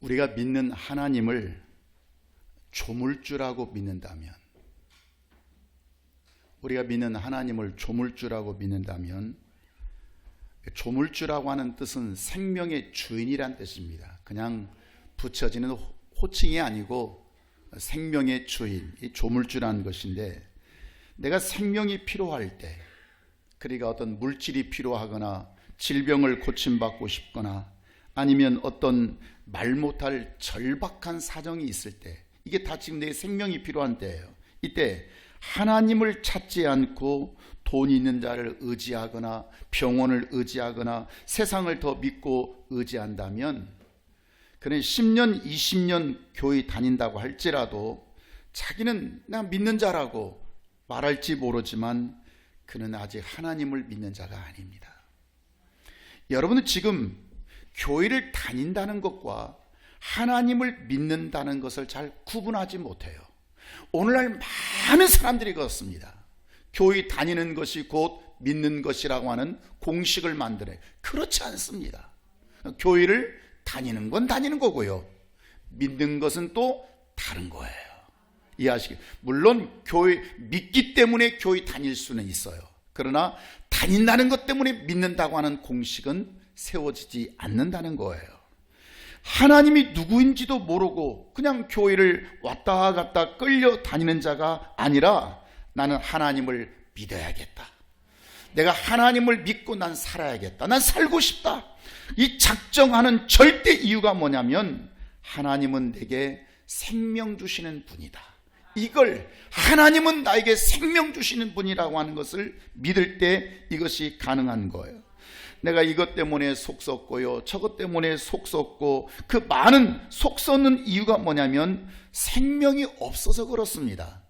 우리가 믿는 하나님을 조물주라고 믿는다면, 우리가 믿는 하나님을 조물주라고 믿는다면, 조물주라고 하는 뜻은 생명의 주인이란 뜻입니다. 그냥 붙여지는 호칭이 아니고 생명의 주인, 이 조물주라는 것인데, 내가 생명이 필요할 때, 그러니까 어떤 물질이 필요하거나 질병을 고침받고 싶거나 아니면 어떤 말 못할 절박한 사정이 있을 때, 이게 다 지금 내 생명이 필요한 때예요. 이때 하나님을 찾지 않고 돈 있는 자를 의지하거나 병원을 의지하거나 세상을 더 믿고 의지한다면, 그는 10년, 20년 교회 다닌다고 할지라도 자기는 그냥 믿는 자라고 말할지 모르지만 그는 아직 하나님을 믿는 자가 아닙니다. 여러분은 지금 교회를 다닌다는 것과 하나님을 믿는다는 것을 잘 구분하지 못해요. 오늘날 많은 사람들이 그렇습니다. 교회 다니는 것이 곧 믿는 것이라고 하는 공식을 만들어요. 그렇지 않습니다. 교회를 다니는 건 다니는 거고요, 믿는 것은 또 다른 거예요. 이해하시길. 물론 교회 믿기 때문에 교회 다닐 수는 있어요. 그러나 다닌다는 것 때문에 믿는다고 하는 공식은 세워지지 않는다는 거예요. 하나님이 누구인지도 모르고 그냥 교회를 왔다 갔다 끌려 다니는 자가 아니라, 나는 하나님을 믿어야겠다, 내가 하나님을 믿고 난 살아야겠다, 난 살고 싶다, 이 작정하는 절대 이유가 뭐냐면, 하나님은 내게 생명 주시는 분이다, 이걸 하나님은 나에게 생명 주시는 분이라고 하는 것을 믿을 때 이것이 가능한 거예요. 내가 이것 때문에 속 썩고요, 저것 때문에 속 썩고, 그 많은 속 썩는 이유가 뭐냐면 생명이 없어서 그렇습니다.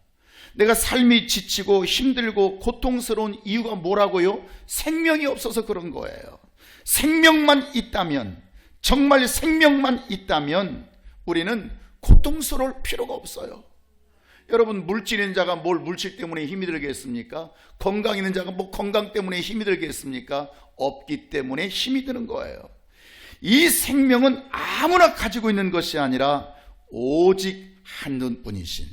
내가 삶이 지치고 힘들고 고통스러운 이유가 뭐라고요? 생명이 없어서 그런 거예요. 생명만 있다면, 정말 생명만 있다면 우리는 고통스러울 필요가 없어요. 여러분, 물질 있는 자가 뭘 물질 때문에 힘이 들겠습니까? 건강 있는 자가 뭐 건강 때문에 힘이 들겠습니까? 없기 때문에 힘이 드는 거예요. 이 생명은 아무나 가지고 있는 것이 아니라 오직 한 분이신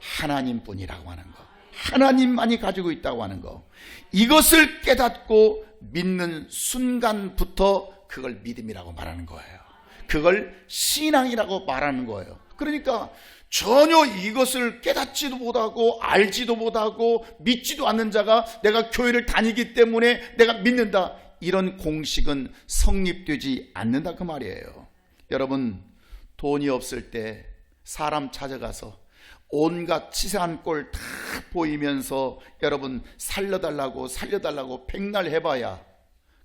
하나님뿐이라고 하는 거, 하나님만이 가지고 있다고 하는 거, 이것을 깨닫고 믿는 순간부터 그걸 믿음이라고 말하는 거예요. 그걸 신앙이라고 말하는 거예요. 그러니까 전혀 이것을 깨닫지도 못하고 알지도 못하고 믿지도 않는 자가 내가 교회를 다니기 때문에 내가 믿는다, 이런 공식은 성립되지 않는다, 그 말이에요. 여러분, 돈이 없을 때 사람 찾아가서 온갖 치사한 꼴 다 보이면서 여러분 살려달라고 백날 해봐야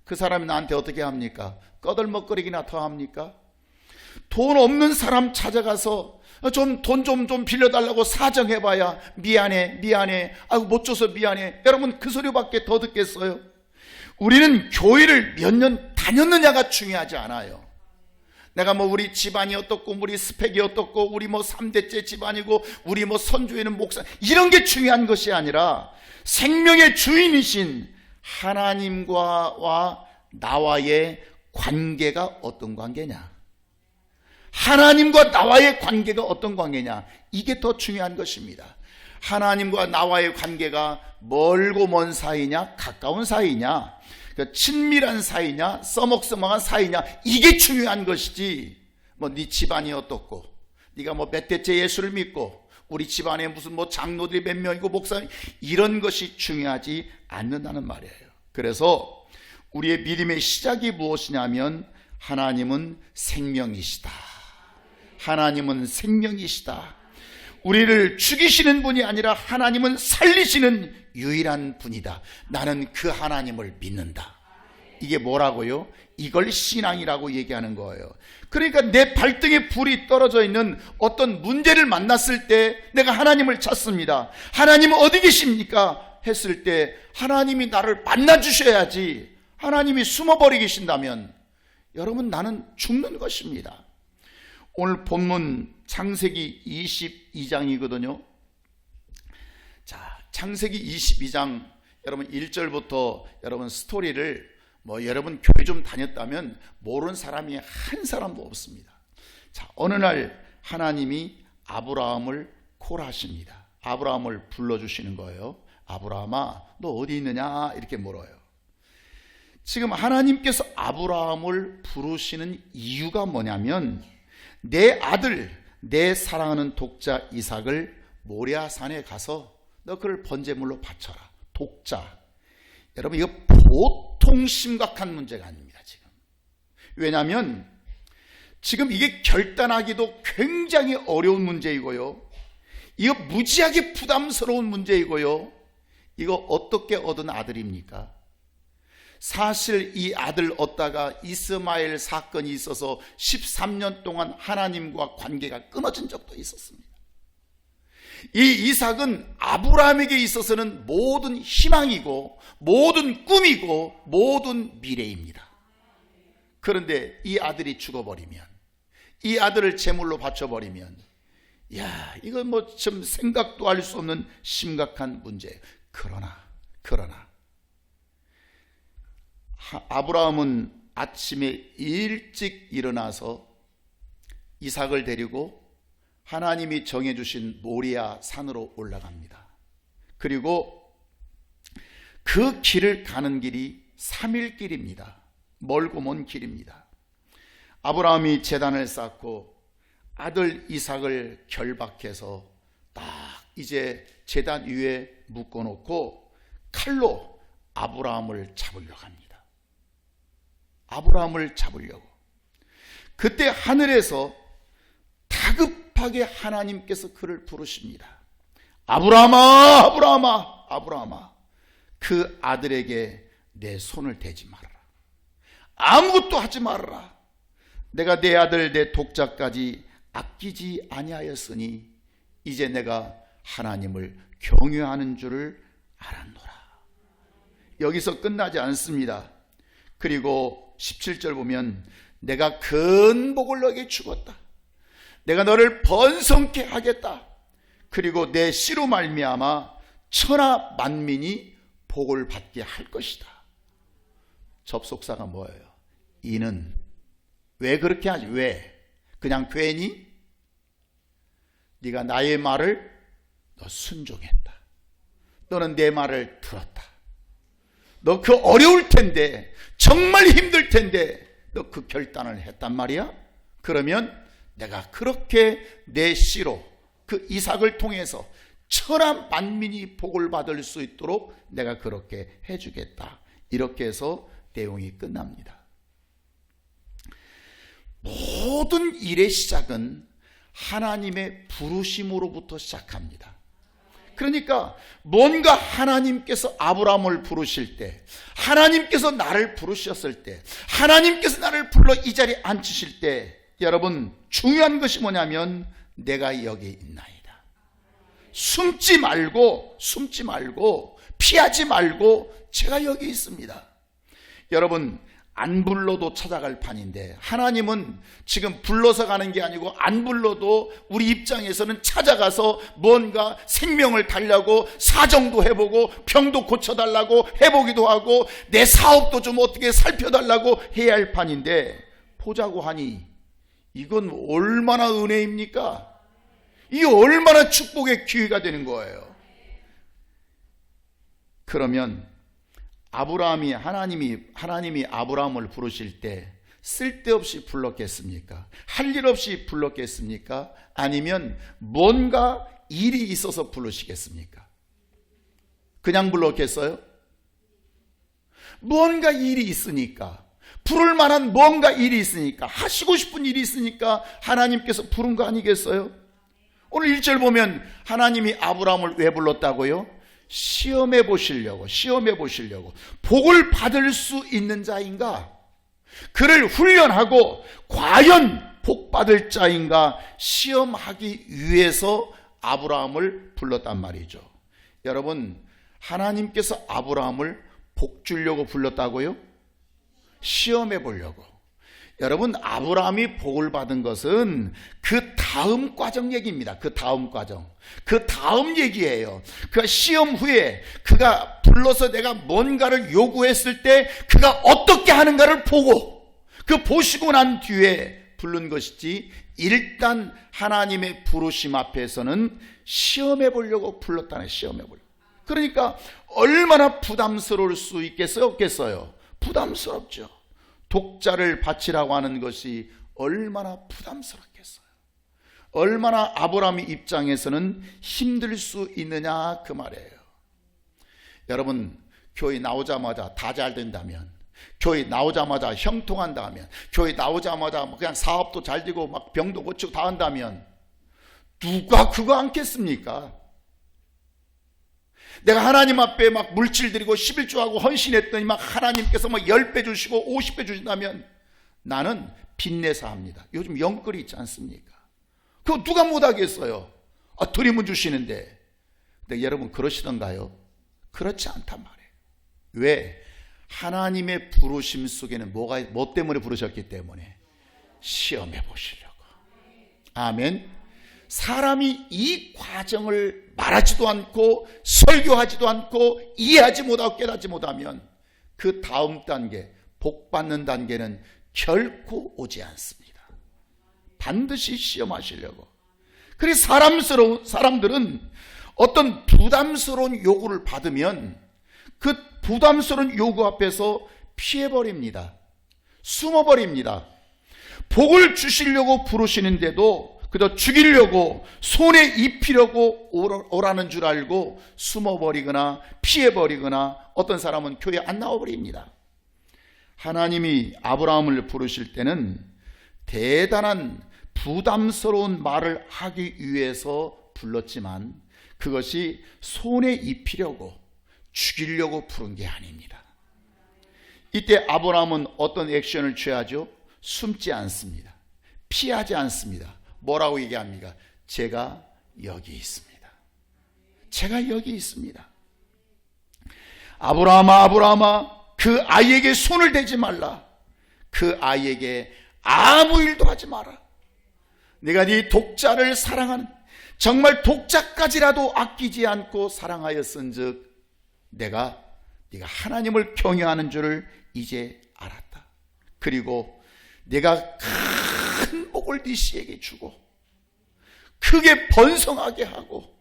그 사람이 나한테 어떻게 합니까? 꺼들먹거리기나 더 합니까? 돈 없는 사람 찾아가서 돈 좀 빌려달라고 사정해봐야 미안해, 아이고 못 줘서 미안해, 여러분 그 소리밖에 더 듣겠어요? 우리는 교회를 몇 년 다녔느냐가 중요하지 않아요. 내가 뭐 우리 집안이 어떻고 우리 스펙이 어떻고 우리 뭐 3대째 집안이고 우리 뭐 선주에는 목사, 이런 게 중요한 것이 아니라 생명의 주인이신 하나님과 나와의 관계가 어떤 관계냐, 하나님과 나와의 관계가 어떤 관계냐, 이게 더 중요한 것입니다. 하나님과 나와의 관계가 멀고 먼 사이냐, 가까운 사이냐, 친밀한 사이냐, 써먹써먹한 사이냐, 이게 중요한 것이지, 뭐 네 집안이 어떻고 네가 뭐 몇 대째 예수를 믿고 우리 집안에 무슨 뭐 장로들이 몇 명이고 목사님, 이런 것이 중요하지 않는다는 말이에요. 그래서 우리의 믿음의 시작이 무엇이냐면, 하나님은 생명이시다, 하나님은 생명이시다, 우리를 죽이시는 분이 아니라 하나님은 살리시는 유일한 분이다, 나는 그 하나님을 믿는다. 이게 뭐라고요? 이걸 신앙이라고 얘기하는 거예요. 그러니까 내 발등에 불이 떨어져 있는 어떤 문제를 만났을 때 내가 하나님을 찾습니다. 하나님은 어디 계십니까? 했을 때 하나님이 나를 만나주셔야지, 하나님이 숨어버리 계신다면 여러분 나는 죽는 것입니다. 오늘 본문 창세기 22장이거든요. 자, 창세기 22장 여러분 1절부터 여러분 스토리를 뭐 여러분 교회 좀 다녔다면 모르는 사람이 한 사람도 없습니다. 자, 어느 날 하나님이 아브라함을 콜하십니다. 아브라함을 불러주시는 거예요. 아브라함아, 너 어디 있느냐? 이렇게 물어요. 지금 하나님께서 아브라함을 부르시는 이유가 뭐냐면, 내 아들, 내 사랑하는 독자 이삭을 모리아산에 가서 너 그를 번제물로 바쳐라. 독자. 여러분, 이거 보통 심각한 문제가 아닙니다, 지금. 왜냐하면 지금 이게 결단하기도 굉장히 어려운 문제이고요, 이거 무지하게 부담스러운 문제이고요, 이거 어떻게 얻은 아들입니까? 사실 이 아들 얻다가 이스마엘 사건이 있어서 13년 동안 하나님과 관계가 끊어진 적도 있었습니다. 이 이삭은 아브라함에게 있어서는 모든 희망이고 모든 꿈이고 모든 미래입니다. 그런데 이 아들이 죽어버리면, 이 아들을 제물로 바쳐버리면, 야, 이건 뭐 좀 생각도 할 수 없는 심각한 문제예요. 그러나 아브라함은 아침에 일찍 일어나서 이삭을 데리고 하나님이 정해주신 모리아 산으로 올라갑니다. 그리고 그 길을 가는 길이 3일 길입니다. 멀고 먼 길입니다. 아브라함이 제단을 쌓고 아들 이삭을 결박해서 딱 이제 제단 위에 묶어놓고 칼로 아브라함을 잡으려고 합니다. 아브라함을 잡으려고. 그때 하늘에서 다급하게 하나님께서 그를 부르십니다. 아브라함아, 아브라함아, 아브라함아, 그 아들에게 내 손을 대지 말아라. 아무것도 하지 말아라. 내가 내 아들, 내 독자까지 아끼지 아니하였으니 이제 내가 하나님을 경외하는 줄을 알았노라. 여기서 끝나지 않습니다. 그리고 17절 보면, 내가 큰 복을 너에게 주었다. 내가 너를 번성케 하겠다. 그리고 내 씨로 말미암아 천하 만민이 복을 받게 할 것이다. 접속사가 뭐예요? 이는. 왜 그렇게 하지? 왜? 그냥 괜히? 네가 나의 말을 너 순종했다. 너는 내 말을 들었다. 너 그 어려울 텐데, 정말 힘들 텐데 너 그 결단을 했단 말이야? 그러면 내가 그렇게 내 씨로 그 이삭을 통해서 천하 만민이 복을 받을 수 있도록 내가 그렇게 해주겠다. 이렇게 해서 내용이 끝납니다. 모든 일의 시작은 하나님의 부르심으로부터 시작합니다. 그러니까 뭔가 하나님께서 아브라함을 부르실 때, 하나님께서 나를 부르셨을 때, 하나님께서 나를 불러 이 자리에 앉히실 때, 여러분 중요한 것이 뭐냐면 내가 여기 있나이다. 숨지 말고 피하지 말고 제가 여기 있습니다. 여러분, 안 불러도 찾아갈 판인데 하나님은 지금 불러서 가는 게 아니고 안 불러도 우리 입장에서는 찾아가서 뭔가 생명을 달라고 사정도 해보고 병도 고쳐달라고 해보기도 하고 내 사업도 좀 어떻게 살펴달라고 해야 할 판인데, 보자고 하니 이건 얼마나 은혜입니까? 이게 얼마나 축복의 기회가 되는 거예요. 그러면 하나님이 아브라함을 부르실 때 쓸데없이 불렀겠습니까? 할 일 없이 불렀겠습니까? 아니면 뭔가 일이 있어서 부르시겠습니까? 그냥 불렀겠어요? 뭔가 일이 있으니까, 부를 만한 뭔가 일이 있으니까, 하시고 싶은 일이 있으니까 하나님께서 부른 거 아니겠어요? 오늘 1절 보면 하나님이 아브라함을 왜 불렀다고요? 시험해 보시려고. 복을 받을 수 있는 자인가? 그를 훈련하고 과연 복 받을 자인가 시험하기 위해서 아브라함을 불렀단 말이죠. 여러분, 하나님께서 아브라함을 복 주려고 불렀다고요? 시험해 보려고. 여러분, 아브라함이 복을 받은 것은 그 다음 과정 얘기입니다. 그 다음 얘기예요. 그 시험 후에 그가 불러서 내가 뭔가를 요구했을 때 그가 어떻게 하는가를 보고, 그 보시고 난 뒤에 부른 것이지 일단 하나님의 부르심 앞에서는 시험해 보려고 불렀다네. 시험해 보려고. 그러니까 얼마나 부담스러울 수 있겠어요? 없겠어요? 부담스럽죠. 독자를 바치라고 하는 것이 얼마나 부담스럽겠어요. 얼마나 아브라함의 입장에서는 힘들 수 있느냐 그 말이에요. 여러분, 교회 나오자마자 다 잘 된다면, 교회 나오자마자 형통한다면, 교회 나오자마자 그냥 사업도 잘 되고 막 병도 고치고 다 한다면 누가 그거 않겠습니까? 내가 하나님 앞에 막 물질 드리고 11조하고 헌신했더니 막 하나님께서 막 10배 주시고 50배 주신다면 나는 빚내사 합니다. 요즘 영끌이 있지 않습니까? 그거 누가 못하겠어요? 드리면 주시는데. 근데 여러분 그러시던가요? 그렇지 않단 말이에요. 왜? 하나님의 부르심 속에는 뭐 때문에 부르셨기 때문에 시험해 보시려고. 아멘. 사람이 이 과정을 말하지도 않고 설교하지도 않고 이해하지 못하고 깨닫지 못하면 그 다음 단계, 복 받는 단계는 결코 오지 않습니다. 반드시 시험하시려고. 그래서 사람들은 어떤 부담스러운 요구를 받으면 그 부담스러운 요구 앞에서 피해버립니다. 숨어버립니다. 복을 주시려고 부르시는데도 그저 죽이려고 손에 입히려고 오라는 줄 알고 숨어버리거나 피해버리거나 어떤 사람은 교회 안 나와버립니다. 하나님이 아브라함을 부르실 때는 대단한 부담스러운 말을 하기 위해서 불렀지만 그것이 손에 입히려고 죽이려고 부른 게 아닙니다. 이때 아브라함은 어떤 액션을 취하죠? 숨지 않습니다. 피하지 않습니다. 뭐라고 얘기합니까? 제가 여기 있습니다. 제가 여기 있습니다. 아브라함아, 그 아이에게 손을 대지 말라. 그 아이에게 아무 일도 하지 마라. 내가 네 독자를 사랑하는, 정말 독자까지라도 아끼지 않고 사랑하였은즉 내가 네가 하나님을 경외하는 줄을 이제 알았다. 그리고 내가 큰 복을 네 씨에게 주고 크게 번성하게 하고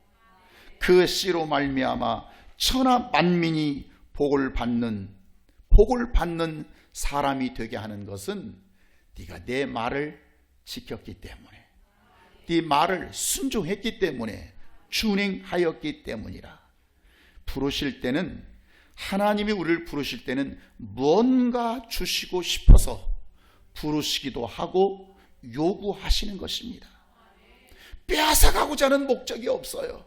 그 씨로 말미암아 천하 만민이 복을 받는 사람이 되게 하는 것은 네가 내 말을 지켰기 때문에, 네 말을 순종했기 때문에, 준행하였기 때문이라. 부르실 때는, 하나님이 우리를 부르실 때는 뭔가 주시고 싶어서 부르시기도 하고 요구하시는 것입니다. 빼앗아가고자 하는 목적이 없어요.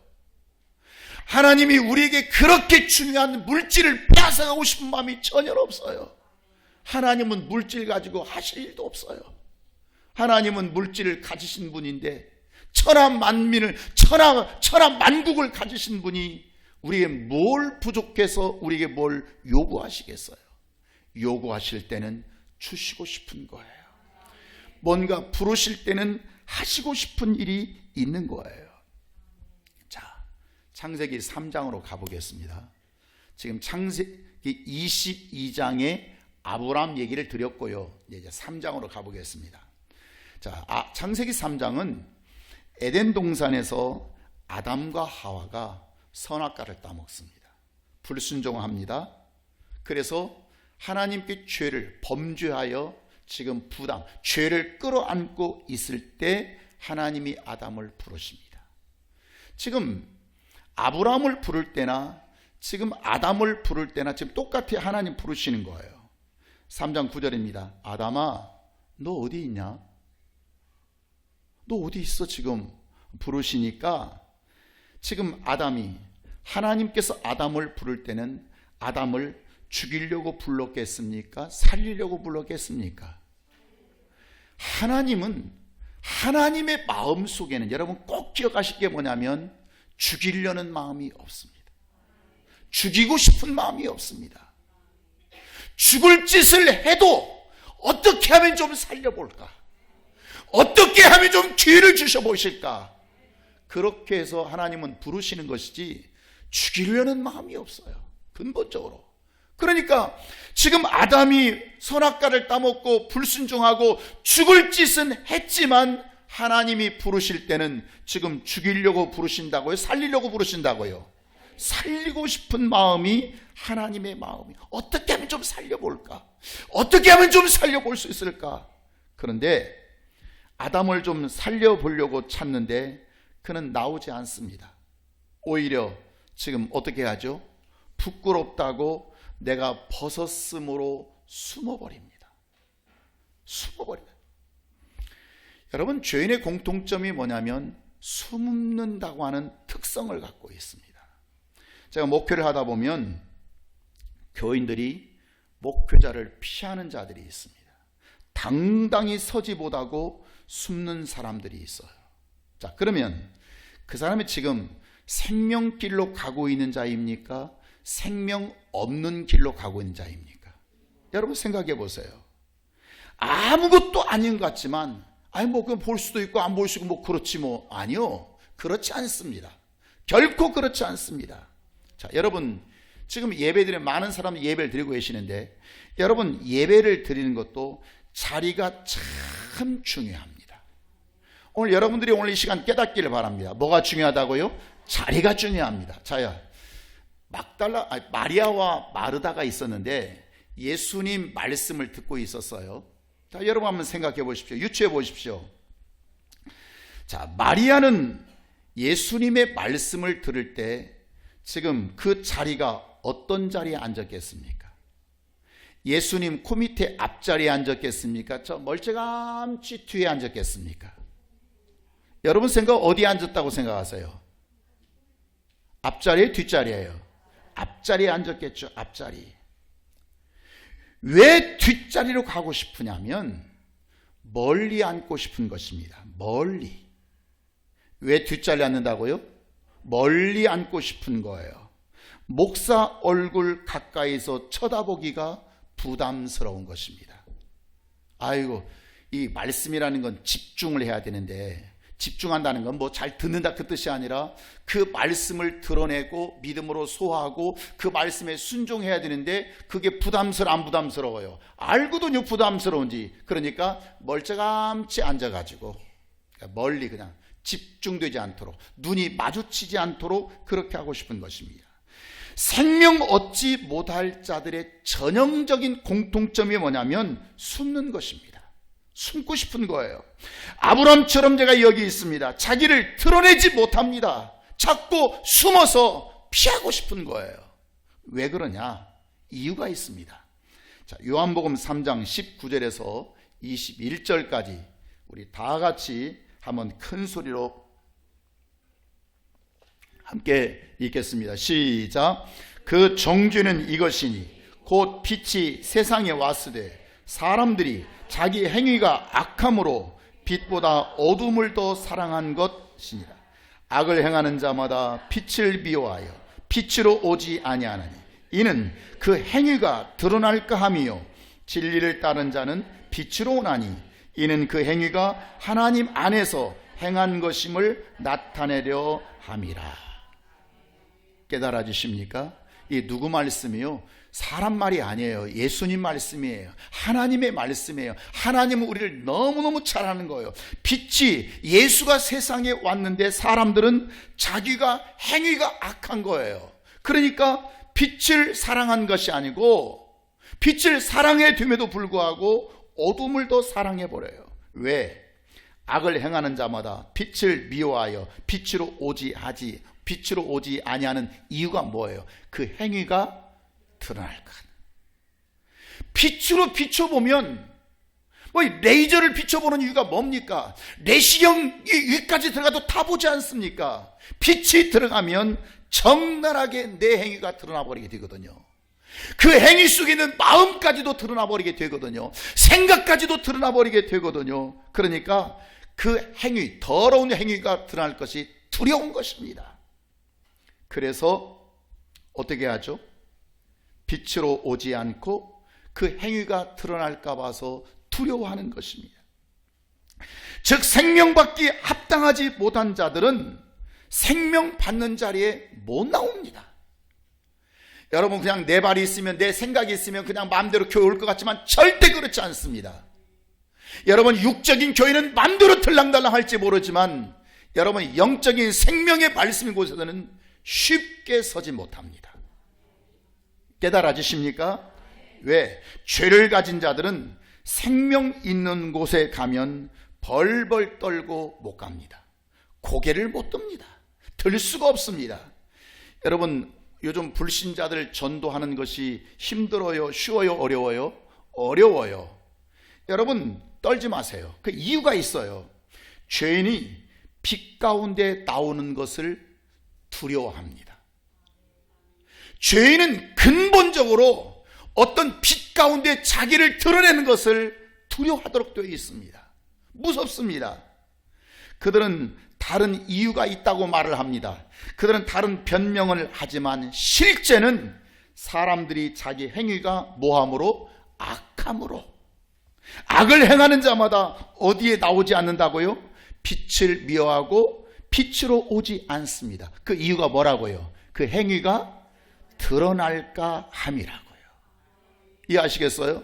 하나님이 우리에게 그렇게 중요한 물질을 빼앗아가고 싶은 마음이 전혀 없어요. 하나님은 물질 가지고 하실 일도 없어요. 하나님은 물질을 가지신 분인데 천하 만국을 가지신 분이 우리에게 뭘 부족해서 우리에게 뭘 요구하시겠어요? 요구하실 때는 주시고 싶은 거예요. 뭔가 부르실 때는 하시고 싶은 일이 있는 거예요. 자, 창세기 3장으로 가보겠습니다. 지금 창세기 22장에 아브라함 얘기를 드렸고요. 이제 3장으로 가보겠습니다. 자, 창세기 3장은 에덴 동산에서 아담과 하와가 선악과를 따먹습니다. 불순종합니다. 그래서 하나님께 죄를 범죄하여 지금 죄를 끌어안고 있을 때 하나님이 아담을 부르십니다. 지금 아브라함을 부를 때나 지금 아담을 부를 때나 지금 똑같이 하나님 부르시는 거예요. 3장 9절입니다. 아담아, 너 어디 있냐? 너 어디 있어? 지금 부르시니까 지금 하나님께서 아담을 부를 때는 아담을 죽이려고 불렀겠습니까? 살리려고 불렀겠습니까? 하나님은 하나님의 마음 속에는 여러분 꼭 기억하실 게 뭐냐면 죽이려는 마음이 없습니다. 죽이고 싶은 마음이 없습니다. 죽을 짓을 해도 어떻게 하면 좀 살려볼까? 어떻게 하면 좀 기회를 주셔보실까? 그렇게 해서 하나님은 부르시는 것이지 죽이려는 마음이 없어요. 근본적으로. 그러니까 지금 아담이 선악과를 따먹고 불순종하고 죽을 짓은 했지만 하나님이 부르실 때는 지금 죽이려고 부르신다고요? 살리려고 부르신다고요? 살리고 싶은 마음이 하나님의 마음이. 어떻게 하면 좀 살려볼까? 어떻게 하면 좀 살려볼 수 있을까? 그런데 아담을 좀 살려보려고 찾는데 그는 나오지 않습니다. 오히려 지금 어떻게 하죠? 부끄럽다고 내가 벗었으므로 숨어버립니다. 숨어버립니다. 여러분, 죄인의 공통점이 뭐냐면 숨는다고 하는 특성을 갖고 있습니다. 제가 목회를 하다 보면 교인들이 목회자를 피하는 자들이 있습니다. 당당히 서지 못하고 숨는 사람들이 있어요. 자, 그러면 그 사람이 지금 생명길로 가고 있는 자입니까? 생명 없는 길로 가고 있는 자입니까? 여러분 생각해 보세요. 아무것도 아닌 것 같지만 아니 뭐 그건 볼 수도 있고 안 볼 수 있고 뭐 그렇지 뭐. 아니요, 그렇지 않습니다. 결코 그렇지 않습니다. 자, 여러분 지금 예배드리는 많은 사람들이 예배를 드리고 계시는데 여러분 예배를 드리는 것도 자리가 참 중요합니다. 오늘 여러분들이 오늘 이 시간 깨닫기를 바랍니다. 뭐가 중요하다고요? 자리가 중요합니다. 자야, 마리아와 마르다가 있었는데 예수님 말씀을 듣고 있었어요. 자, 여러분 한번 생각해 보십시오. 유추해 보십시오. 자, 마리아는 예수님의 말씀을 들을 때 지금 그 자리가 어떤 자리에 앉았겠습니까? 예수님 코 밑에 앞자리에 앉았겠습니까? 저 멀찌감치 뒤에 앉았겠습니까? 여러분 생각 어디에 앉았다고 생각하세요? 앞자리에 뒷자리예요? 앞자리에 앉았겠죠. 앞자리. 왜 뒷자리로 가고 싶으냐면 멀리 앉고 싶은 것입니다. 멀리. 왜 뒷자리에 앉는다고요? 멀리 앉고 싶은 거예요. 목사 얼굴 가까이서 쳐다보기가 부담스러운 것입니다. 아이고, 이 말씀이라는 건 집중을 해야 되는데 집중한다는 건 뭐 잘 듣는다 그 뜻이 아니라 그 말씀을 드러내고 믿음으로 소화하고 그 말씀에 순종해야 되는데 그게 안 부담스러워요? 알고도 부담스러운지. 그러니까 멀찌감치 앉아가지고 멀리 그냥 집중되지 않도록 눈이 마주치지 않도록 그렇게 하고 싶은 것입니다. 생명 얻지 못할 자들의 전형적인 공통점이 뭐냐면 숨는 것입니다. 숨고 싶은 거예요. 아브람처럼 제가 여기 있습니다. 자기를 드러내지 못합니다. 자꾸 숨어서 피하고 싶은 거예요. 왜 그러냐? 이유가 있습니다. 자, 요한복음 3장 19절에서 21절까지 우리 다 같이 한번 큰 소리로 함께 읽겠습니다. 시작. 그 정죄는 이것이니 곧 빛이 세상에 왔으되 사람들이 자기 행위가 악함으로 빛보다 어둠을 더 사랑한 것이니라. 악을 행하는 자마다 빛을 미워하여 빛으로 오지 아니하나니 이는 그 행위가 드러날까 함이요 진리를 따른 자는 빛으로 오나니 이는 그 행위가 하나님 안에서 행한 것임을 나타내려 함이라. 깨달아지십니까? 이 누구 말씀이요? 사람 말이 아니에요. 예수님 말씀이에요. 하나님의 말씀이에요. 하나님은 우리를 너무너무 잘 아는 거예요. 빛이 예수가 세상에 왔는데 사람들은 자기가 행위가 악한 거예요. 그러니까 빛을 사랑한 것이 아니고 빛을 사랑해 됨에도 불구하고 어둠을 더 사랑해 버려요. 왜? 악을 행하는 자마다 빛을 미워하여 빛으로 오지 아니하는 이유가 뭐예요? 그 행위가 드러날까. 빛으로 비춰보면 뭐 레이저를 비춰보는 이유가 뭡니까? 내시경 위까지 들어가도 다 보지 않습니까? 빛이 들어가면 적나라하게 내 행위가 드러나 버리게 되거든요. 그 행위 속에 있는 마음까지도 드러나 버리게 되거든요. 생각까지도 드러나 버리게 되거든요. 그러니까 그 행위, 더러운 행위가 드러날 것이 두려운 것입니다. 그래서 어떻게 하죠? 빛으로 오지 않고 그 행위가 드러날까 봐서 두려워하는 것입니다. 즉 생명받기 합당하지 못한 자들은 생명 받는 자리에 못 나옵니다. 여러분, 그냥 내 발이 있으면, 내 생각이 있으면 그냥 마음대로 교회 올 것 같지만 절대 그렇지 않습니다. 여러분, 육적인 교회는 마음대로 들랑달랑 할지 모르지만 여러분, 영적인 생명의 말씀인 곳에서는 쉽게 서지 못합니다. 깨달아지십니까? 왜? 죄를 가진 자들은 생명 있는 곳에 가면 벌벌 떨고 못 갑니다. 고개를 못 듭니다. 들 수가 없습니다. 여러분, 요즘 불신자들 전도하는 것이 힘들어요? 쉬워요? 어려워요? 어려워요. 여러분, 떨지 마세요. 그 이유가 있어요. 죄인이 빛 가운데 나오는 것을 두려워합니다. 죄인은 근본적으로 어떤 빛 가운데 자기를 드러내는 것을 두려워하도록 되어 있습니다. 무섭습니다. 그들은 다른 이유가 있다고 말을 합니다. 그들은 다른 변명을 하지만 실제는 사람들이 자기 행위가 뭐함으로? 악함으로. 악을 행하는 자마다 어디에 나오지 않는다고요? 빛을 미워하고 빛으로 오지 않습니다. 그 이유가 뭐라고요? 그 행위가 드러날까 함이라고요. 이해하시겠어요?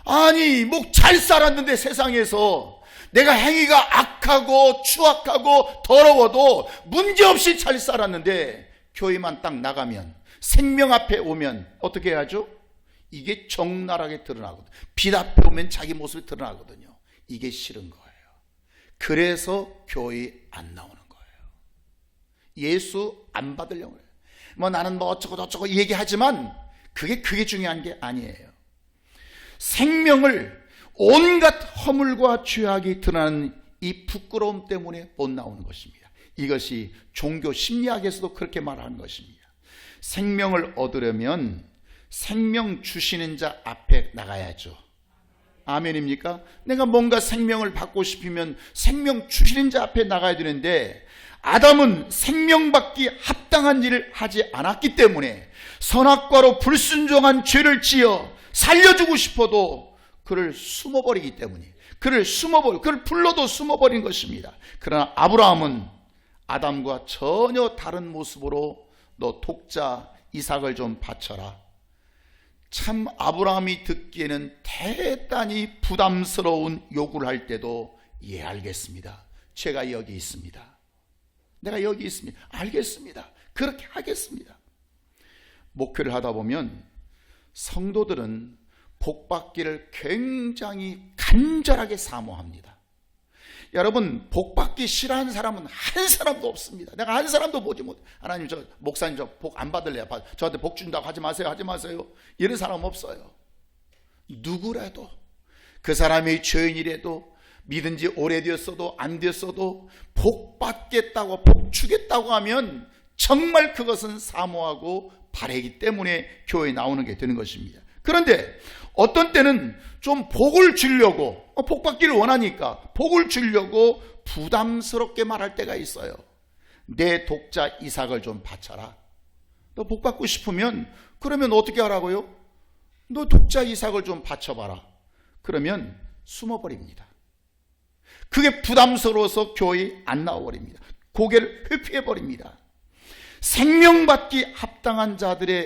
아니, 뭐 잘 살았는데 세상에서 내가 행위가 악하고 추악하고 더러워도 문제없이 잘 살았는데 교회만 딱 나가면, 생명 앞에 오면 어떻게 해야죠? 이게 적나라하게 드러나거든요. 빛 앞에 오면 자기 모습이 드러나거든요. 이게 싫은 거예요. 그래서 교회에 안 나오는 거예요. 예수 안 받으려고 해요. 뭐 나는 뭐 어쩌고 저쩌고 얘기하지만 그게 중요한 게 아니에요. 생명을 온갖 허물과 죄악이 드러나는 이 부끄러움 때문에 못 나오는 것입니다. 이것이 종교 심리학에서도 그렇게 말하는 것입니다. 생명을 얻으려면 생명 주시는 자 앞에 나가야죠. 아멘입니까? 내가 뭔가 생명을 받고 싶으면 생명 주시는 자 앞에 나가야 되는데, 아담은 생명받기 합당한 일을 하지 않았기 때문에 선악과로 불순종한 죄를 지어 살려주고 싶어도 그를 숨어버리기 때문에, 그를 불러도 숨어버린 것입니다. 그러나 아브라함은 아담과 전혀 다른 모습으로 너 독자 이삭을 좀 바쳐라. 참 아브라함이 듣기에는 대단히 부담스러운 요구를 할 때도, 예, 알겠습니다. 제가 여기 있습니다. 내가 여기 있습니다. 알겠습니다. 그렇게 하겠습니다. 목회를 하다 보면 성도들은 복받기를 굉장히 간절하게 사모합니다. 여러분, 복받기 싫어하는 사람은 한 사람도 없습니다. 내가 한 사람도 보지 못해. 하나님, 저 목사님 저 복 안 받을래요. 저한테 복 준다고 하지 마세요. 하지 마세요. 이런 사람 없어요. 누구라도, 그 사람이 죄인이라도, 믿은 지 오래되었어도 안 됐어도 복 받겠다고, 복 주겠다고 하면 정말 그것은 사모하고 바라기 때문에 교회에 나오는 게 되는 것입니다. 그런데 어떤 때는 좀 복을 주려고, 복 받기를 원하니까 복을 주려고 부담스럽게 말할 때가 있어요. 내 독자 이삭을 좀 바쳐라. 너 복 받고 싶으면 그러면 어떻게 하라고요? 너 독자 이삭을 좀 바쳐봐라. 그러면 숨어버립니다. 그게 부담스러워서 교회에 안 나와버립니다. 고개를 회피해버립니다. 생명받기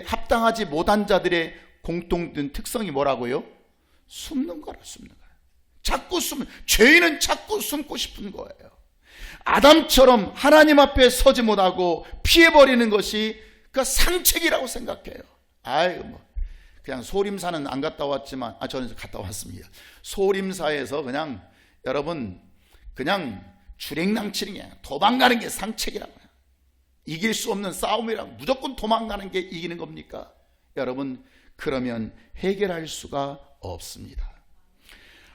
합당하지 못한 자들의 공통된 특성이 뭐라고요? 숨는 거라, 숨는 거라. 자꾸 죄인은 자꾸 숨고 싶은 거예요. 아담처럼 하나님 앞에 서지 못하고 피해버리는 것이 그 상책이라고 생각해요. 아이고, 뭐 그냥 소림사는 안 갔다 왔지만, 저는 갔다 왔습니다. 소림사에서 그냥 여러분, 그냥 주랭랑치는 게 도망가는 게 상책이라고요. 이길 수 없는 싸움이라고. 무조건 도망가는 게 이기는 겁니까? 여러분, 그러면 해결할 수가 없습니다.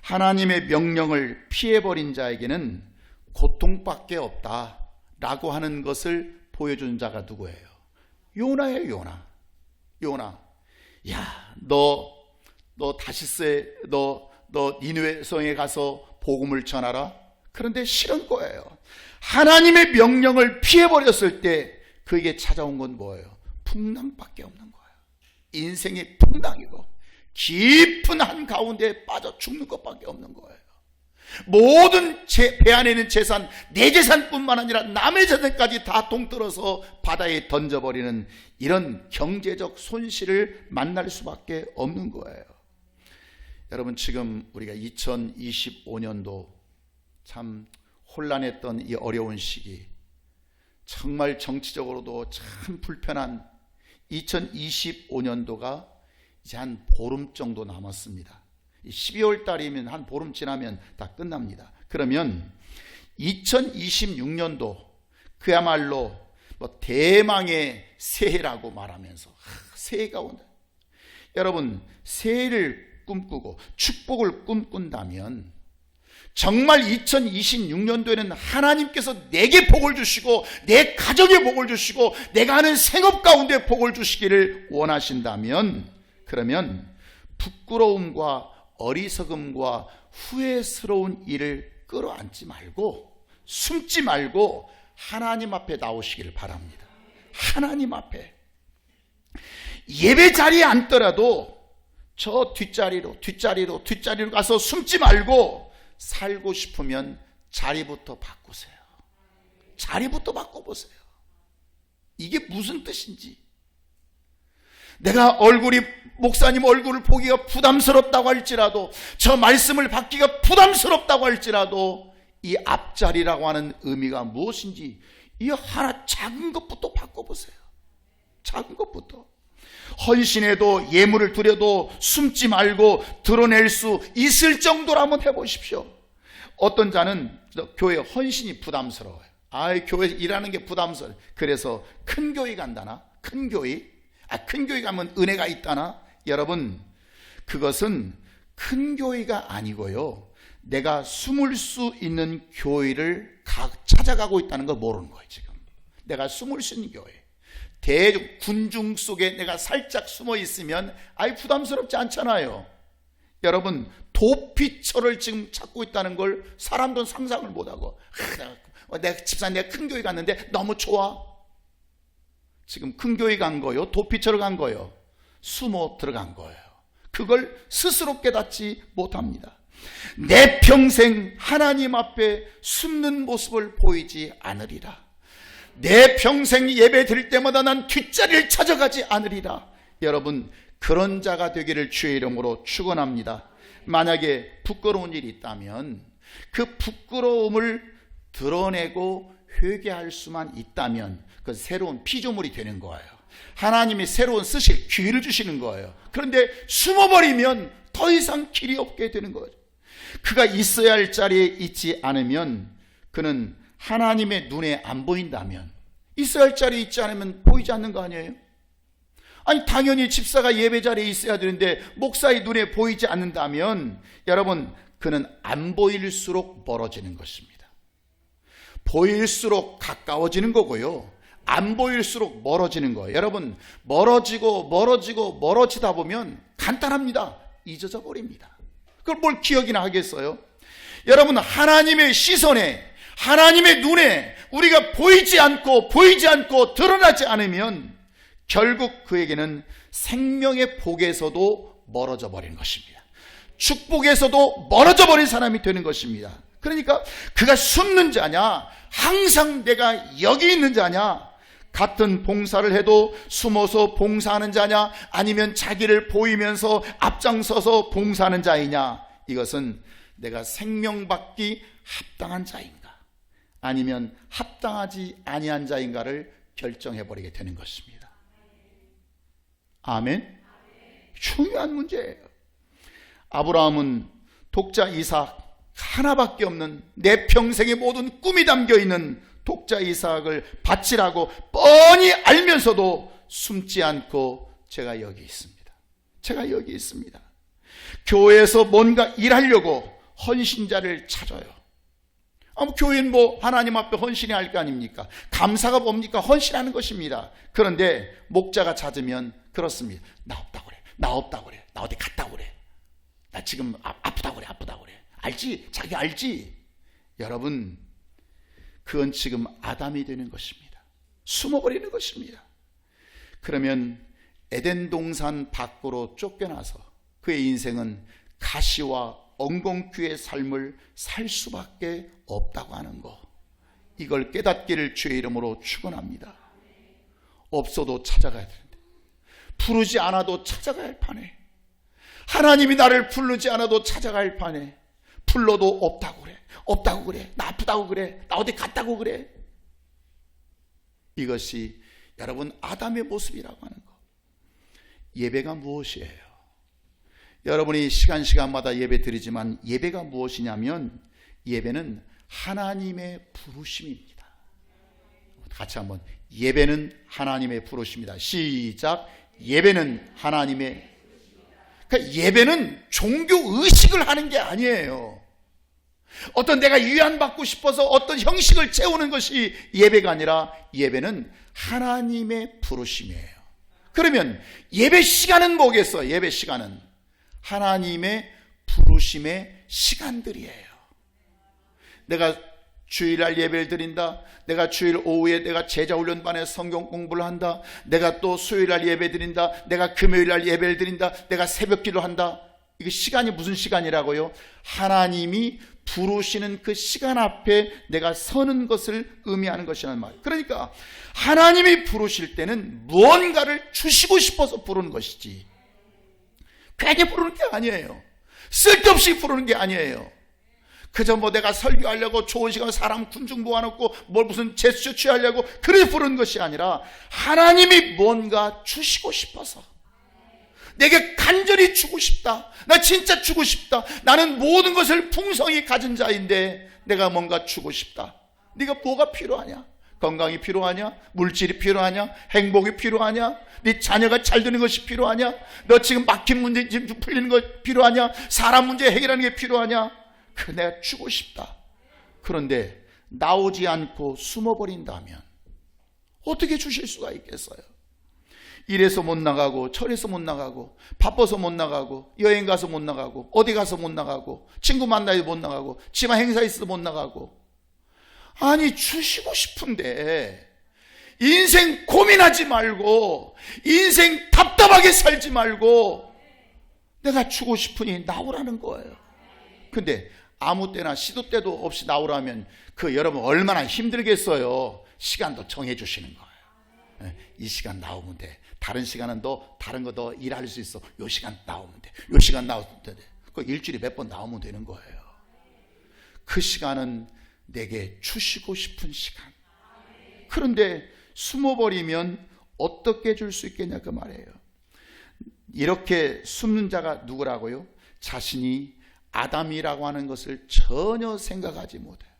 하나님의 명령을 피해버린 자에게는 고통밖에 없다라고 하는 것을 보여준 자가 누구예요? 요나예요. 요나. 야, 너 다시스에, 너 니느웨 성에 가서 복음을 전하라. 그런데 싫은 거예요. 하나님의 명령을 피해버렸을 때 그에게 찾아온 건 뭐예요? 풍랑밖에 없는 거예요. 인생의 풍랑이고 깊은 한가운데에 빠져 죽는 것밖에 없는 거예요. 모든 배 안에 있는 재산, 내 재산뿐만 아니라 남의 재산까지 다 동떨어서 바다에 던져버리는 이런 경제적 손실을 만날 수밖에 없는 거예요. 여러분, 지금 우리가 2025년도 참 혼란했던 이 어려운 시기, 정말 정치적으로도 참 불편한 2025년도가 이제 한 보름 정도 남았습니다. 12월 달이면 한 보름 지나면 다 끝납니다. 그러면 2026년도 그야말로 대망의 새해라고 말하면서 새해가 온다. 여러분, 새해를 꿈꾸고 축복을 꿈꾼다면 정말 2026년도에는 하나님께서 내게 복을 주시고 내 가정에 복을 주시고 내가 하는 생업 가운데 복을 주시기를 원하신다면, 그러면 부끄러움과 어리석음과 후회스러운 일을 끌어안지 말고 숨지 말고 하나님 앞에 나오시기를 바랍니다. 하나님 앞에 예배 자리에 앉더라도 저 뒷자리로 가서 숨지 말고 살고 싶으면 자리부터 바꾸세요. 자리부터 바꿔보세요. 이게 무슨 뜻인지. 내가 목사님 얼굴을 보기가 부담스럽다고 할지라도, 저 말씀을 받기가 부담스럽다고 할지라도 이 앞자리라고 하는 의미가 무엇인지 이 하나 작은 것부터 바꿔보세요. 작은 것부터. 헌신해도 예물을 드려도 숨지 말고 드러낼 수 있을 정도로 한번 해보십시오. 어떤 자는 교회 헌신이 부담스러워요. 교회 일하는 게 부담스러워요. 그래서 큰 교회 간다나? 큰 교회? 큰 교회 가면 은혜가 있다나? 여러분, 그것은 큰 교회가 아니고요, 내가 숨을 수 있는 교회를 찾아가고 있다는 걸 모르는 거예요. 지금 내가 숨을 수 있는 교회, 군중 속에 내가 살짝 숨어 있으면 부담스럽지 않잖아요. 여러분, 도피처를 지금 찾고 있다는 걸 사람들은 상상을 못하고, 내가 집사님 내가 큰 교회 갔는데 너무 좋아. 지금 큰 교회 간 거요? 도피처를 간 거요? 숨어 들어간 거예요. 그걸 스스로 깨닫지 못합니다. 내 평생 하나님 앞에 숨는 모습을 보이지 않으리라. 내 평생 예배 드릴 때마다 난 뒷자리를 찾아가지 않으리라. 여러분, 그런 자가 되기를 주의 이름으로 축원합니다. 만약에 부끄러운 일이 있다면 그 부끄러움을 드러내고 회개할 수만 있다면 그 새로운 피조물이 되는 거예요. 하나님이 새로운 쓰실 기회를 주시는 거예요. 그런데 숨어버리면 더 이상 길이 없게 되는 거죠. 그가 있어야 할 자리에 있지 않으면, 그는 하나님의 눈에 안 보인다면, 있어야 할 자리에 있지 않으면 보이지 않는 거 아니에요? 당연히 집사가 예배 자리에 있어야 되는데 목사의 눈에 보이지 않는다면, 여러분, 그는 안 보일수록 멀어지는 것입니다. 보일수록 가까워지는 거고요, 안 보일수록 멀어지는 거예요. 여러분, 멀어지다 보면 간단합니다. 잊어져 버립니다. 그걸 뭘 기억이나 하겠어요? 여러분, 하나님의 시선에, 하나님의 눈에 우리가 보이지 않고 드러나지 않으면 결국 그에게는 생명의 복에서도 멀어져 버리는 것입니다. 축복에서도 멀어져 버린 사람이 되는 것입니다. 그러니까 그가 숨는 자냐, 항상 내가 여기 있는 자냐, 같은 봉사를 해도 숨어서 봉사하는 자냐, 아니면 자기를 보이면서 앞장서서 봉사하는 자이냐, 이것은 내가 생명받기 합당한 자인가, 아니면 합당하지 아니한 자인가를 결정해버리게 되는 것입니다. 아멘? 중요한 문제예요. 아브라함은 독자 이삭 하나밖에 없는, 내 평생의 모든 꿈이 담겨있는 독자 이삭을 바치라고 뻔히 알면서도 숨지 않고 제가 여기 있습니다. 교회에서 뭔가 일하려고 헌신자를 찾아요. 교회는 하나님 앞에 헌신해야 할 거 아닙니까? 감사가 뭡니까? 헌신하는 것입니다. 그런데 목자가 찾으면 그렇습니다. 나 없다고 그래. 나 어디 갔다고 그래. 나 지금 아프다고 그래. 알지? 자기 알지? 여러분, 그건 지금 아담이 되는 것입니다. 숨어버리는 것입니다. 그러면 에덴 동산 밖으로 쫓겨나서 그의 인생은 가시와 엉겅퀴의 삶을 살 수밖에 없다고 하는 거, 이걸 깨닫기를 주의 이름으로 축원합니다. 없어도 찾아가야 되는데, 부르지 않아도 찾아가야 할 판에, 하나님이 나를 부르지 않아도 찾아가야 할 판에 불러도 없다고 그래, 없다고 그래, 나 아프다고 그래, 나 어디 갔다고 그래. 이것이 여러분 아담의 모습이라고 하는 거. 예배가 무엇이에요? 여러분이 시간마다 예배 드리지만 예배가 무엇이냐면, 예배는 하나님의 부르심입니다. 같이 한번, 예배는 하나님의 부르심입니다. 시작. 예배는 하나님의, 그러니까 예배는 종교 의식을 하는 게 아니에요. 어떤 내가 위안받고 싶어서 어떤 형식을 채우는 것이 예배가 아니라, 예배는 하나님의 부르심이에요. 그러면 예배 시간은 뭐겠어? 예배 시간은 하나님의 부르심의 시간들이에요. 내가 주일날 예배를 드린다, 내가 주일 오후에 내가 제자훈련반에 성경 공부를 한다, 내가 또 수요일날 예배 드린다, 내가 금요일날 예배를 드린다, 내가 새벽기도 한다. 이게 시간이 무슨 시간이라고요? 하나님이 부르시는 그 시간 앞에 내가 서는 것을 의미하는 것이라는 말. 그러니까 하나님이 부르실 때는 무언가를 주시고 싶어서 부르는 것이지, 괜히 부르는 게 아니에요. 쓸데없이 부르는 게 아니에요. 그저 뭐 내가 설교하려고 좋은 시간 사람 군중 모아놓고 뭘 무슨 제스처 취하려고 그래 부르는 것이 아니라, 하나님이 뭔가 주시고 싶어서, 내게 간절히 주고 싶다, 나 진짜 주고 싶다, 나는 모든 것을 풍성히 가진 자인데 내가 뭔가 주고 싶다. 네가 뭐가 필요하냐? 건강이 필요하냐? 물질이 필요하냐? 행복이 필요하냐? 네 자녀가 잘 되는 것이 필요하냐? 너 지금 막힌 문제 지금 풀리는 것 필요하냐? 사람 문제 해결하는 게 필요하냐? 그 내가 주고 싶다. 그런데 나오지 않고 숨어버린다면 어떻게 주실 수가 있겠어요? 일해서 못 나가고, 철에서 못 나가고, 바빠서 못 나가고, 여행 가서 못 나가고, 어디 가서 못 나가고, 친구 만나서 못 나가고, 집안 행사 있어서 못 나가고. 아니, 주시고 싶은데 인생 고민하지 말고, 인생 답답하게 살지 말고, 내가 주고 싶으니 나오라는 거예요. 근데 아무 때나 시도 때도 없이 나오라면 그 여러분 얼마나 힘들겠어요. 시간도 정해 주시는 거예요. 이 시간 나오면 돼. 다른 시간은 너 다른 거 더 일할 수 있어. 요 시간 나오면 돼. 요 시간 나오면 돼. 그 일주일에 몇 번 나오면 되는 거예요. 그 시간은 내게 주시고 싶은 시간. 그런데 숨어버리면 어떻게 줄 수 있겠냐 그 말이에요. 이렇게 숨는 자가 누구라고요? 자신이 아담이라고 하는 것을 전혀 생각하지 못해요.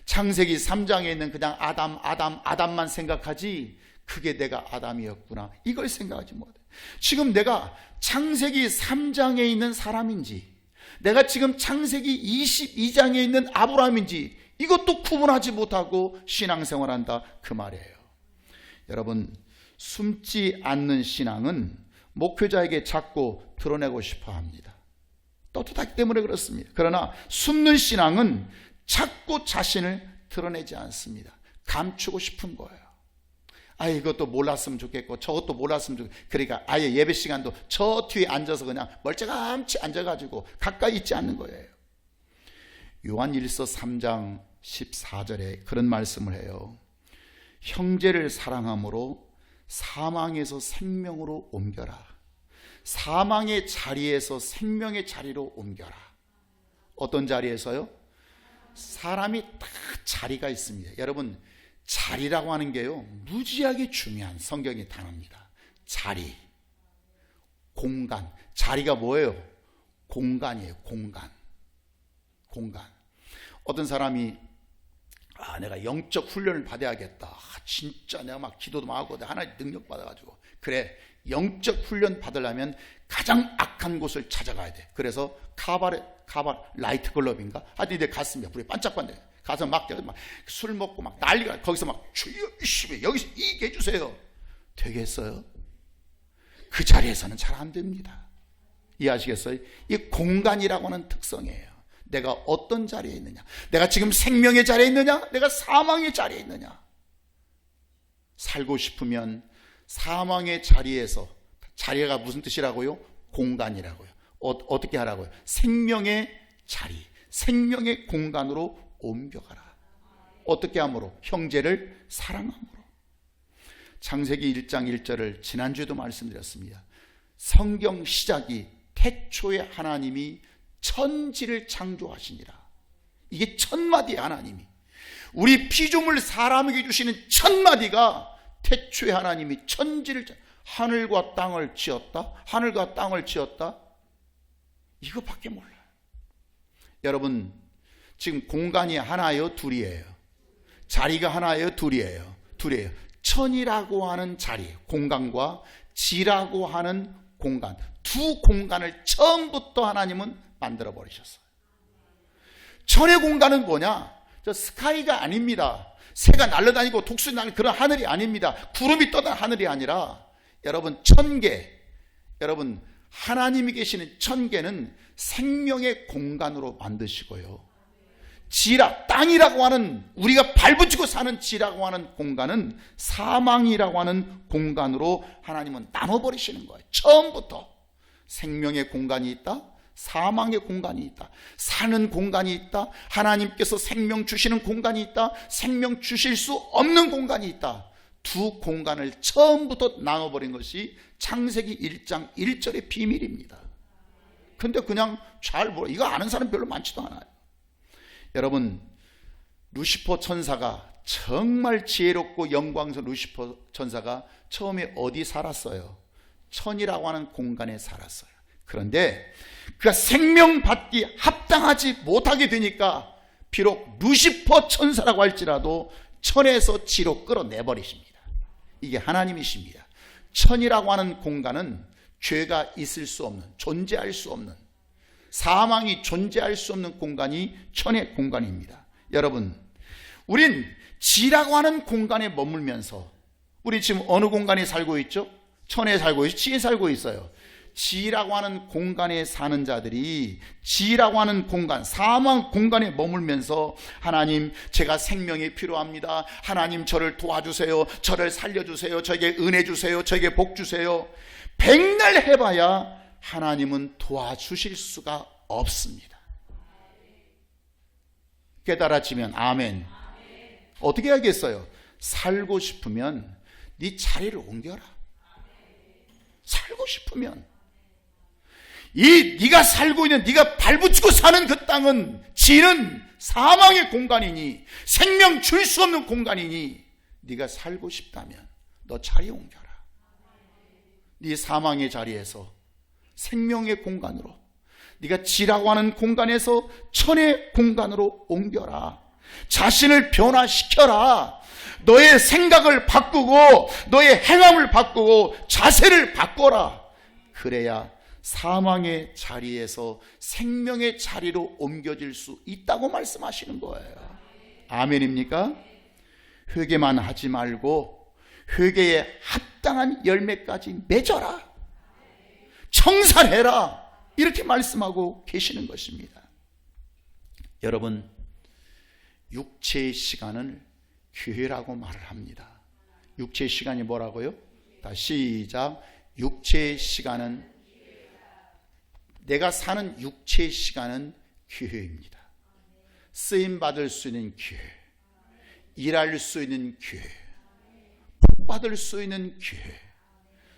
창세기 3장에 있는 그냥 아담만 생각하지, 그게 내가 아담이었구나, 이걸 생각하지 못해요. 지금 내가 창세기 3장에 있는 사람인지, 내가 지금 창세기 22장에 있는 아브라함인지, 이것도 구분하지 못하고 신앙생활한다 그 말이에요. 여러분, 숨지 않는 신앙은 목회자에게 자꾸 드러내고 싶어 합니다. 떳떳하기 때문에 그렇습니다. 그러나 숨는 신앙은 자꾸 자신을 드러내지 않습니다. 감추고 싶은 거예요. 이것도 몰랐으면 좋겠고 저것도 몰랐으면 좋겠고, 그러니까 아예 예배 시간도 저 뒤에 앉아서 그냥 멀쩡함치 앉아가지고 가까이 있지 않는 거예요. 요한일서 3장 14절에 그런 말씀을 해요. 형제를 사랑함으로 사망에서 생명으로 옮겨라. 사망의 자리에서 생명의 자리로 옮겨라. 어떤 자리에서요? 사람이 다 자리가 있습니다. 여러분, 자리라고 하는 게요, 무지하게 중요한 성경의 단어입니다. 자리, 공간. 자리가 뭐예요? 공간이에요. 공간. 어떤 사람이 내가 영적 훈련을 받아야겠다, 진짜 내가 막 기도도 막 하고 하나님 능력 받아가지고, 그래, 영적 훈련 받으려면 가장 악한 곳을 찾아가야 돼. 그래서 카바레 라이트 클럽인가? 하여튼 내 갔습니다. 불이 반짝반짝. 가서 막 술 먹고 막 난리가, 거기서 막 주여 여기서 이기게 해주세요. 되겠어요? 그 자리에서는 잘 안 됩니다. 이해하시겠어요? 이 공간이라고 하는 특성이에요. 내가 어떤 자리에 있느냐, 내가 지금 생명의 자리에 있느냐, 내가 사망의 자리에 있느냐. 살고 싶으면 사망의 자리에서, 자리가 무슨 뜻이라고요? 공간이라고요. 어떻게 하라고요? 생명의 자리, 생명의 공간으로 옮겨가라. 어떻게 함으로? 형제를 사랑함으로. 창세기 1장 1절을 지난주에도 말씀드렸습니다. 성경 시작이 태초에 하나님이 천지를 창조하시니라. 이게 첫마디 하나님이, 우리 피조물 사람에게 주시는 첫마디가 태초에 하나님이 천지를, 하늘과 땅을 지었다, 하늘과 땅을 지었다, 이거밖에 몰라요. 여러분, 지금 공간이 하나예요, 둘이에요? 자리가 하나예요, 둘이에요? 둘이에요. 천이라고 하는 자리, 공간과 지라고 하는 공간, 두 공간을 처음부터 하나님은 만들어 버리셨어요. 천의 공간은 뭐냐? 저 스카이가 아닙니다. 새가 날아다니고 독수리 날리는 그런 하늘이 아닙니다. 구름이 떠다니는 하늘이 아니라, 여러분, 천계, 여러분, 하나님이 계시는 천계는 생명의 공간으로 만드시고요, 지라, 땅이라고 하는, 우리가 발붙이고 사는 지라고 하는 공간은 사망이라고 하는 공간으로 하나님은 나눠버리시는 거예요. 처음부터 생명의 공간이 있다, 사망의 공간이 있다, 사는 공간이 있다, 하나님께서 생명 주시는 공간이 있다, 생명 주실 수 없는 공간이 있다. 두 공간을 처음부터 나눠버린 것이 창세기 1장 1절의 비밀입니다. 근데 그냥 잘 몰라, 이거 아는 사람 별로 많지도 않아요. 여러분, 루시퍼 천사가, 정말 지혜롭고 영광스러운 루시퍼 천사가 처음에 어디 살았어요? 천이라고 하는 공간에 살았어요. 그런데 그가 생명받기 합당하지 못하게 되니까 비록 루시퍼 천사라고 할지라도 천에서 지로 끌어내버리십니다. 이게 하나님이십니다. 천이라고 하는 공간은 죄가 있을 수 없는, 존재할 수 없는, 사망이 존재할 수 없는 공간이 천의 공간입니다. 여러분, 우린 지라고 하는 공간에 머물면서, 우리 지금 어느 공간에 살고 있죠? 천에 살고 있어요? 지에 살고 있어요? 지라고 하는 공간에 사는 자들이 지라고 하는 공간, 사망 공간에 머물면서, 하나님, 제가 생명이 필요합니다, 하나님 저를 도와주세요, 저를 살려주세요, 저에게 은혜 주세요, 저에게 복 주세요, 백날 해봐야 하나님은 도와주실 수가 없습니다. 깨달아지면 아멘. 어떻게 하겠어요? 살고 싶으면 네 자리를 옮겨라. 살고 싶으면, 네가 살고 있는, 네가 발붙이고 사는 그 땅은, 지는 사망의 공간이니, 생명 줄 수 없는 공간이니, 네가 살고 싶다면 너 자리 옮겨라. 네 사망의 자리에서 생명의 공간으로, 네가 지라고 하는 공간에서 천의 공간으로 옮겨라. 자신을 변화시켜라. 너의 생각을 바꾸고, 너의 행함을 바꾸고, 자세를 바꿔라. 그래야 사망의 자리에서 생명의 자리로 옮겨질 수 있다고 말씀하시는 거예요. 아멘입니까? 회개만 하지 말고 회개에 합당한 열매까지 맺어라, 청산해라, 이렇게 말씀하고 계시는 것입니다. 여러분, 육체의 시간을 교회라고 말을 합니다. 육체의 시간이 뭐라고요? 다시 시작. 육체의 시간은, 내가 사는 육체의 시간은 교회입니다. 쓰임받을 수 있는 교회, 일할 수 있는 교회, 복받을 수 있는 교회,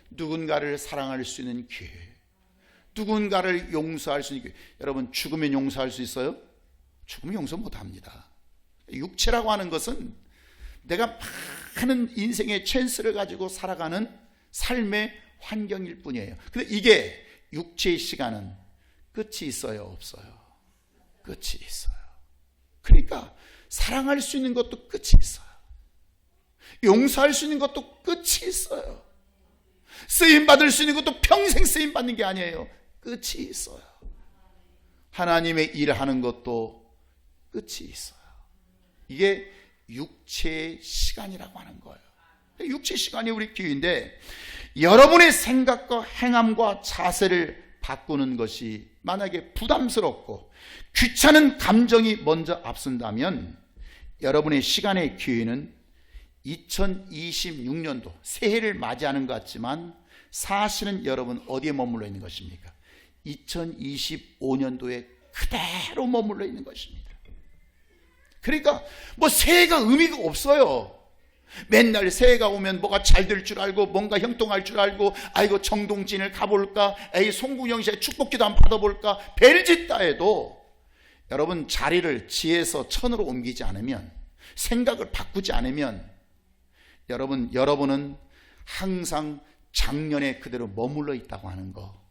누군가를 사랑할 수 있는 교회, 누군가를 용서할 수 있는 교회. 여러분, 죽으면 용서할 수 있어요? 죽으면 용서 못합니다. 육체라고 하는 것은 내가 많은 인생의 찬스를 가지고 살아가는 삶의 환경일 뿐이에요. 근데 이게, 육체의 시간은 끝이 있어요, 없어요? 끝이 있어요. 그러니까 사랑할 수 있는 것도 끝이 있어요. 용서할 수 있는 것도 끝이 있어요. 쓰임받을 수 있는 것도 평생 쓰임받는 게 아니에요. 끝이 있어요. 하나님의 일을 하는 것도 끝이 있어요. 이게 육체의 시간이라고 하는 거예요. 육체의 시간이 우리 교회인데, 여러분의 생각과 행함과 자세를 바꾸는 것이 만약에 부담스럽고 귀찮은 감정이 먼저 앞선다면, 여러분의 시간의 교회는 2026년도 새해를 맞이하는 것 같지만 사실은 여러분 어디에 머물러 있는 것입니까? 2025년도에 그대로 머물러 있는 것입니다. 그러니까 뭐 새해가 의미가 없어요. 맨날 새해가 오면 뭐가 잘 될 줄 알고 뭔가 형통할 줄 알고 아이고 정동진을 가볼까, 에이 송구영 씨의 축복기도 한번 받아볼까 벨짓다 해도 여러분 자리를 지에서 천으로 옮기지 않으면, 생각을 바꾸지 않으면 여러분은 항상 작년에 그대로 머물러 있다고 하는 거,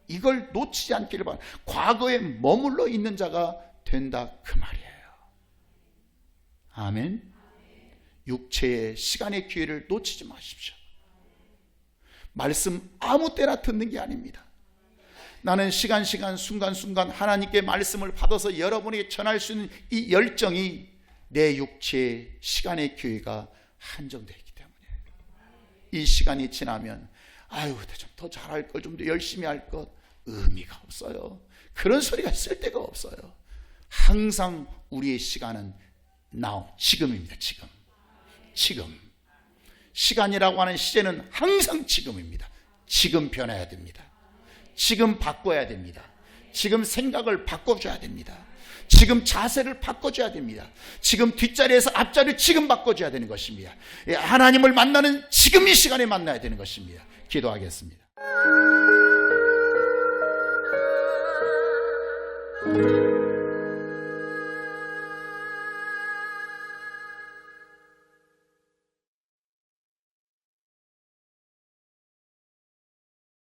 이걸 놓치지 않기를 바랍니다. 과거에 머물러 있는 자가 된다 그 말이에요. 아멘. 육체의 시간의 기회를 놓치지 마십시오. 말씀 아무 때나 듣는 게 아닙니다. 나는 시간 순간 하나님께 말씀을 받아서 여러분에게 전할 수 있는 이 열정이 내 육체의 시간의 기회가 한정되어 있기 때문이에요. 이 시간이 지나면 아유 좀 더 잘할 걸, 좀 더 열심히 할 것, 의미가 없어요. 그런 소리가 쓸 데가 없어요. 항상 우리의 시간은 now, 지금입니다. 지금 시간이라고 하는 시제는 항상 지금입니다. 지금 변해야 됩니다. 지금 바꿔야 됩니다. 지금 생각을 바꿔줘야 됩니다. 지금 자세를 바꿔줘야 됩니다. 지금 뒷자리에서 앞자리를 지금 바꿔줘야 되는 것입니다. 하나님을 만나는 지금 이 시간에 만나야 되는 것입니다. 기도하겠습니다.